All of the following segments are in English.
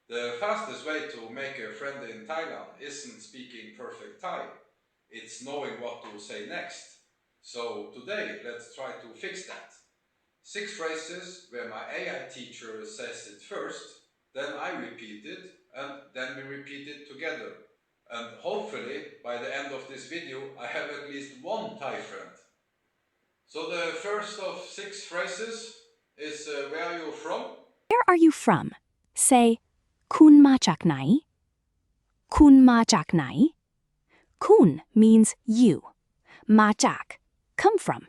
The fastest way to make a friend in Thailand isn't speaking perfect Thai, it's knowing what to say next. So today, let's try to fix that. 6 phrases where my AI teacher says it first, then I repeat it, and then we repeat it together. And hopefully, by the end of this video, I have at least one Thai friend. So the first of 6 phrases is where are you from? Where are you from? Say, คุณมาจากไหน คุณมาจากไหน คุณ means you. มาจาก come from.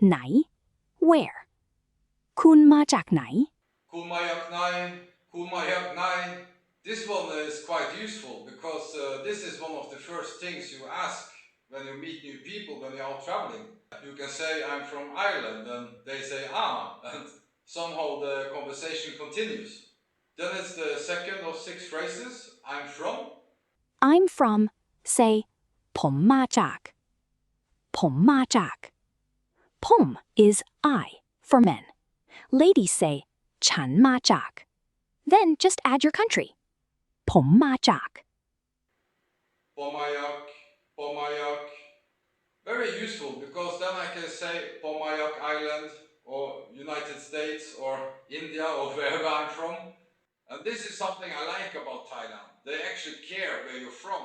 ไหน where. คุณมาจากไหน Khun mayak nai, khun mayak nai. This one is quite useful because this is one of the first things you ask when you meet new people when you're out traveling. You can say I'm from Ireland and they say and somehow the conversation continues. Then it's the second of 6 phrases, I'm from. I'm from. Say, ผมมาจาก ผมมาจาก Phom is I for men. Ladies say, ฉันมาจาก Then just add your country. ผมมาจาก Pomayak, Pomayak. Very useful because then I can say Pomayak Island or United States or India or wherever I'm from. And this is something I like about Thailand. They actually care where you're from.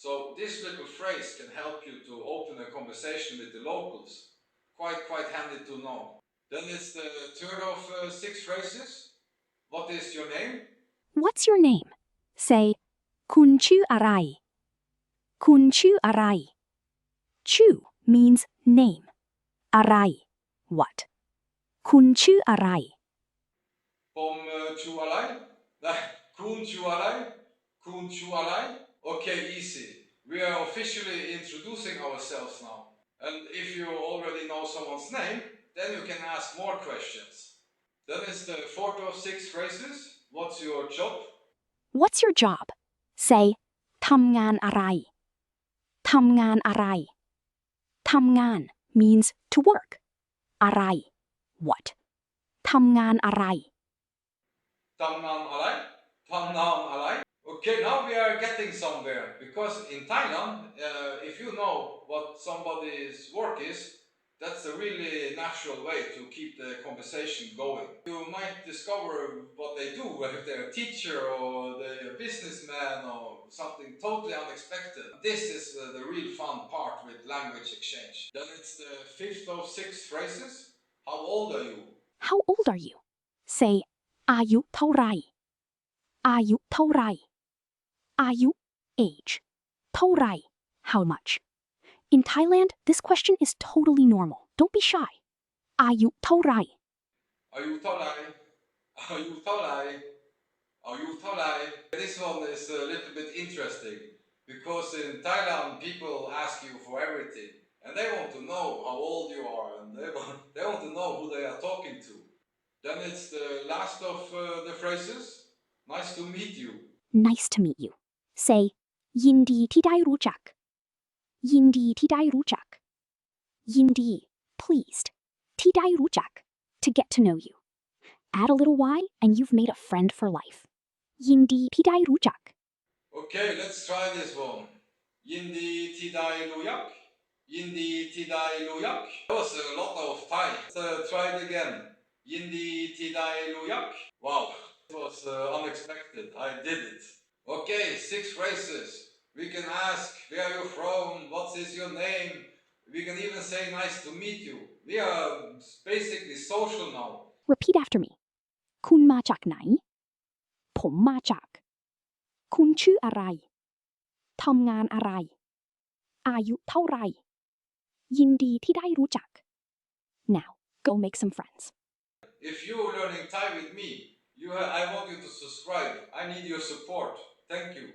So this little phrase can help you to open a conversation with the locals. Quite handy to know. Then it's the third of 6 phrases. What is your name? What's your name? Say, คุณชื่ออะไร คุณชื่ออะไร Cheu means name. อะไร what. คุณชื่ออะไร Phom chu arai? Khun chu arai? Khun chu arai? Okay, easy. We are officially introducing ourselves now. And if you already know someone's name, then you can ask more questions. Then it's the fourth of 6 phrases. What's your job? What's your job? Say, ทำงานอะไร ทำงานอะไร ทำงาน means to work. อะไร what. ทำงานอะไร Tamnam arai? Tamnam arai? Okay, now we are getting somewhere. Because in Thailand, if you know what somebody's work is, that's a really natural way to keep the conversation going. You might discover what they do, if they're a teacher or they're a businessman or something totally unexpected. This is the real fun part with language exchange. Then it's the fifth of 6 phrases. How old are you? How old are you? Say, อายุเท่าไหร่ อายุเท่าไหร่ อายุ age เท่าไหร่ how much. In Thailand, this question is totally normal. Don't be shy. อายุเท่าไหร่ Are you Tolai? Are you Tolai? Are you Tolai? This one is a little bit interesting because in Thailand people ask you for everything and they want to know how old you are and they want to know who they are talking to. Then it's the last of the phrases. Nice to meet you. Nice to meet you. Say, ยินดีที่ได้รู้จัก ยินดีที่ได้รู้จัก ยินดี pleased ที่ได้รู้จัก to get to know you. Add a little y and you've made a friend for life. ยินดีที่ได้รู้จัก Okay, let's try this one. Yindi tidai luyak. Yindi tidai luyak. That was a lot of Thai. Let's try it again. Yindi tidai luyak. Wow, it was unexpected. I did it. Okay, 6 phrases. We can ask, where are you from? What is your name? We can even say nice to meet you. We are basically social now. Repeat after me. คุณมาจากไหน ผมมาจาก คุณชื่ออะไร ทำงานอะไร อายุเท่าไหร่ ยินดีที่ได้รู้จัก Now, go make some friends. If you're learning Thai with me, I want you to subscribe. I need your support. Thank you.